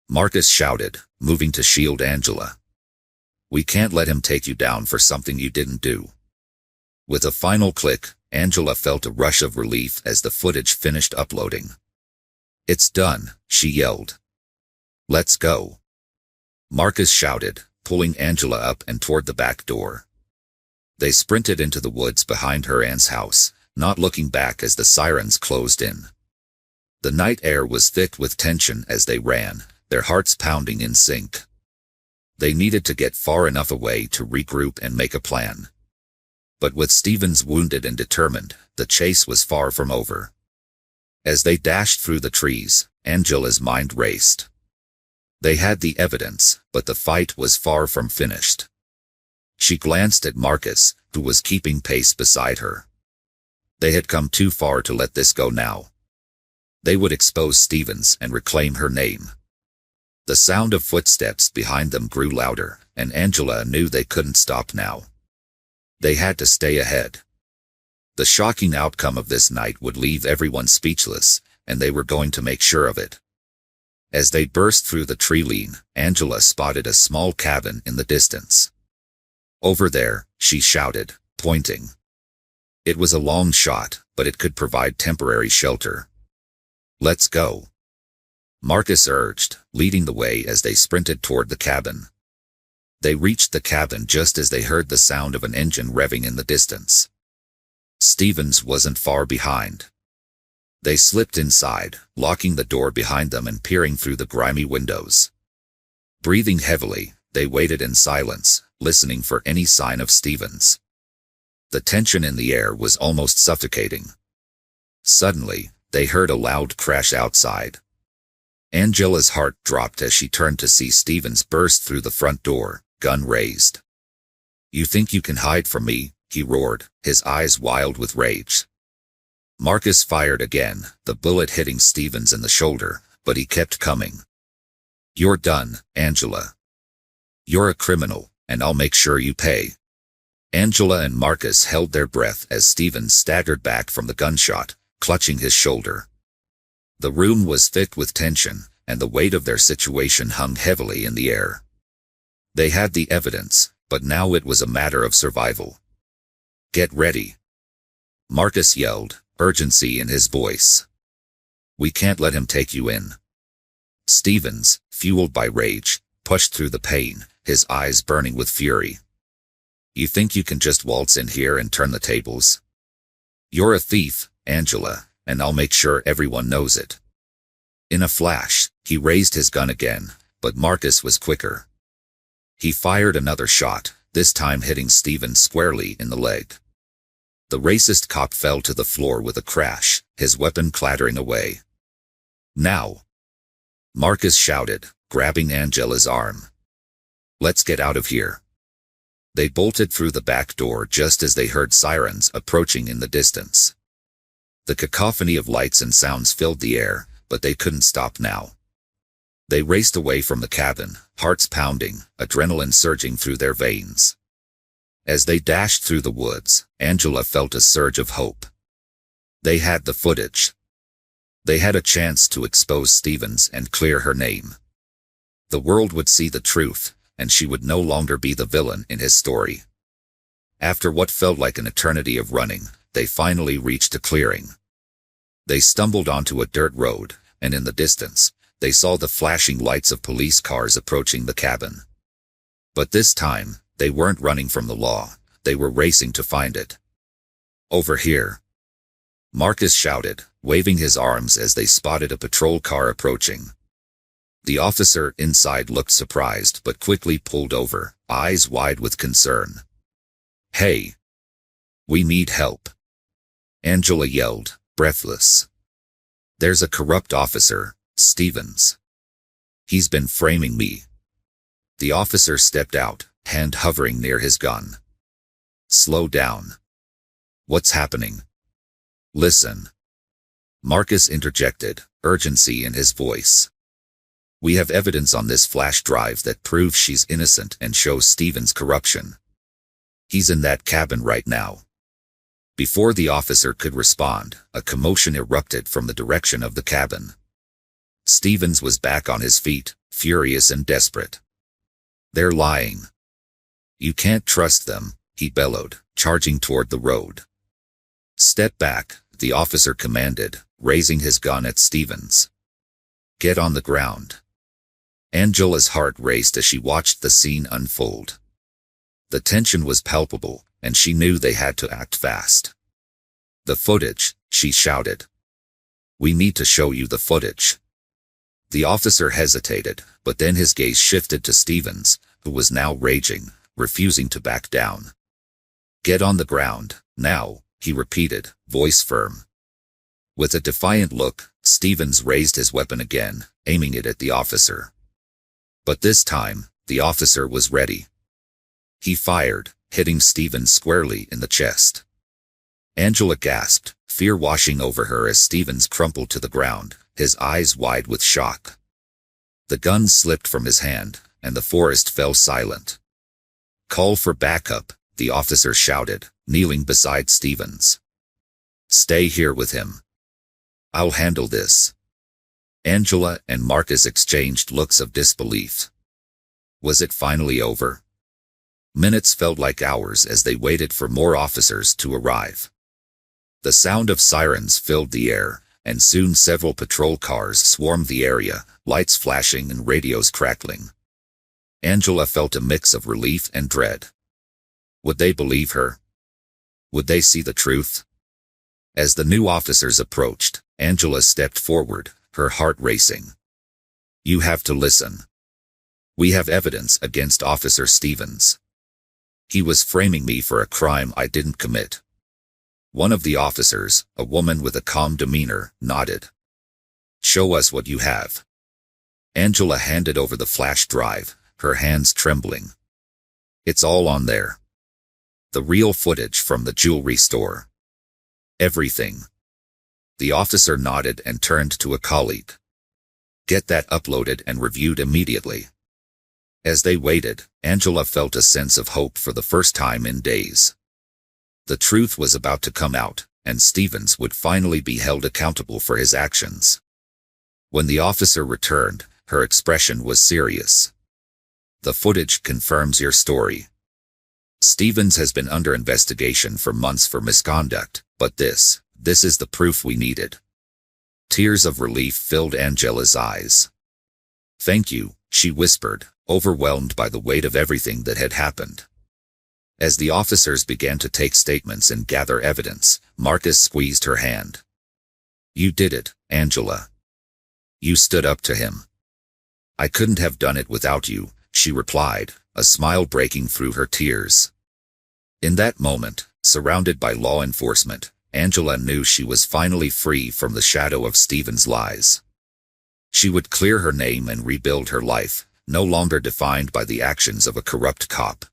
Marcus shouted, moving to shield Angela. "We can't let him take you down for something you didn't do." With a final click, Angela felt a rush of relief as the footage finished uploading. "It's done," she yelled. "Let's go," Marcus shouted, pulling Angela up and toward the back door. They sprinted into the woods behind her aunt's house, not looking back as the sirens closed in. The night air was thick with tension as they ran, their hearts pounding in sync. They needed to get far enough away to regroup and make a plan. But with Stevens wounded and determined, the chase was far from over. As they dashed through the trees, Angela's mind raced. They had the evidence, but the fight was far from finished. She glanced at Marcus, who was keeping pace beside her. They had come too far to let this go now. They would expose Stevens and reclaim her name. The sound of footsteps behind them grew louder, and Angela knew they couldn't stop now. They had to stay ahead. The shocking outcome of this night would leave everyone speechless, and they were going to make sure of it. As they burst through the tree line, Angela spotted a small cabin in the distance. "Over there," she shouted, pointing. It was a long shot, but it could provide temporary shelter. "Let's go," Marcus urged, leading the way as they sprinted toward the cabin. They reached the cabin just as they heard the sound of an engine revving in the distance. Stevens wasn't far behind. They slipped inside, locking the door behind them and peering through the grimy windows. Breathing heavily, they waited in silence, listening for any sign of Stevens. The tension in the air was almost suffocating. Suddenly, they heard a loud crash outside. Angela's heart dropped as she turned to see Stevens burst through the front door, gun raised. "You think you can hide from me?" he roared, his eyes wild with rage. Marcus fired again, the bullet hitting Stevens in the shoulder, but he kept coming. "You're done, Angela. You're a criminal, and I'll make sure you pay." Angela and Marcus held their breath as Stevens staggered back from the gunshot, clutching his shoulder. The room was thick with tension, and the weight of their situation hung heavily in the air. They had the evidence, but now it was a matter of survival. "Get ready," Marcus yelled, urgency in his voice. "We can't let him take you in." Stevens, fueled by rage, pushed through the pain, his eyes burning with fury. "You think you can just waltz in here and turn the tables? You're a thief, Angela, and I'll make sure everyone knows it." In a flash, he raised his gun again, but Marcus was quicker. He fired another shot, this time hitting Stevens squarely in the leg. The racist cop fell to the floor with a crash, his weapon clattering away. "Now!" Marcus shouted, grabbing Angela's arm. "Let's get out of here." They bolted through the back door just as they heard sirens approaching in the distance. The cacophony of lights and sounds filled the air, but they couldn't stop now. They raced away from the cabin, hearts pounding, adrenaline surging through their veins. As they dashed through the woods, Angela felt a surge of hope. They had the footage. They had a chance to expose Stevens and clear her name. The world would see the truth, and she would no longer be the villain in his story. After what felt like an eternity of running, they finally reached a clearing. They stumbled onto a dirt road, and in the distance, they saw the flashing lights of police cars approaching the cabin. But this time, they weren't running from the law, they were racing to find it. "Over here!" Marcus shouted, waving his arms as they spotted a patrol car approaching. The officer inside looked surprised but quickly pulled over, eyes wide with concern. "Hey! We need help!" Angela yelled, breathless. "There's a corrupt officer, Stevens. He's been framing me." The officer stepped out, hand hovering near his gun. "Slow down. What's happening?" "Listen." Marcus interjected, urgency in his voice. "We have evidence on this flash drive that proves she's innocent and shows Stevens' corruption. He's in that cabin right now." Before the officer could respond, a commotion erupted from the direction of the cabin. Stevens was back on his feet, furious and desperate. "They're lying. You can't trust them," he bellowed, charging toward the road. "Step back," the officer commanded, raising his gun at Stevens. "Get on the ground." Angela's heart raced as she watched the scene unfold. The tension was palpable, and she knew they had to act fast. "The footage," she shouted. "We need to show you the footage." The officer hesitated, but then his gaze shifted to Stevens, who was now raging, refusing to back down. "Get on the ground, now," he repeated, voice firm. With a defiant look, Stevens raised his weapon again, aiming it at the officer. But this time, the officer was ready. He fired, hitting Stevens squarely in the chest. Angela gasped, fear washing over her as Stevens crumpled to the ground, his eyes wide with shock. The gun slipped from his hand, and the forest fell silent. "Call for backup," the officer shouted, kneeling beside Stevens. "Stay here with him. I'll handle this." Angela and Marcus exchanged looks of disbelief. Was it finally over? Minutes felt like hours as they waited for more officers to arrive. The sound of sirens filled the air, and soon several patrol cars swarmed the area, lights flashing and radios crackling. Angela felt a mix of relief and dread. Would they believe her? Would they see the truth? As the new officers approached, Angela stepped forward, her heart racing. "You have to listen. We have evidence against Officer Stevens. He was framing me for a crime I didn't commit." One of the officers, a woman with a calm demeanor, nodded. "Show us what you have." Angela handed over the flash drive, her hands trembling. "It's all on there. The real footage from the jewelry store. Everything." The officer nodded and turned to a colleague. "Get that uploaded and reviewed immediately." As they waited, Angela felt a sense of hope for the first time in days. The truth was about to come out, and Stevens would finally be held accountable for his actions. When the officer returned, her expression was serious. "The footage confirms your story. Stevens has been under investigation for months for misconduct, But this is the proof we needed. Tears of relief filled Angela's eyes. Thank you, she whispered, overwhelmed by the weight of everything that had happened. As the officers began to take statements and gather evidence, Marcus squeezed her hand. You did it, Angela. You stood up to him. I couldn't have done it without you, she replied, a smile breaking through her tears. In that moment, surrounded by law enforcement, Angela knew she was finally free from the shadow of Stephen's lies. She would clear her name and rebuild her life, no longer defined by the actions of a corrupt cop.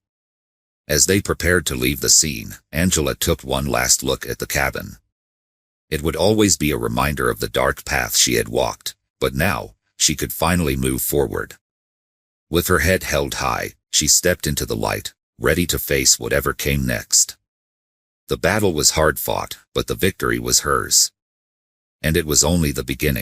As they prepared to leave the scene, Angela took one last look at the cabin. It would always be a reminder of the dark path she had walked, but now, she could finally move forward. With her head held high, she stepped into the light, ready to face whatever came next. The battle was hard fought, but the victory was hers. And it was only the beginning.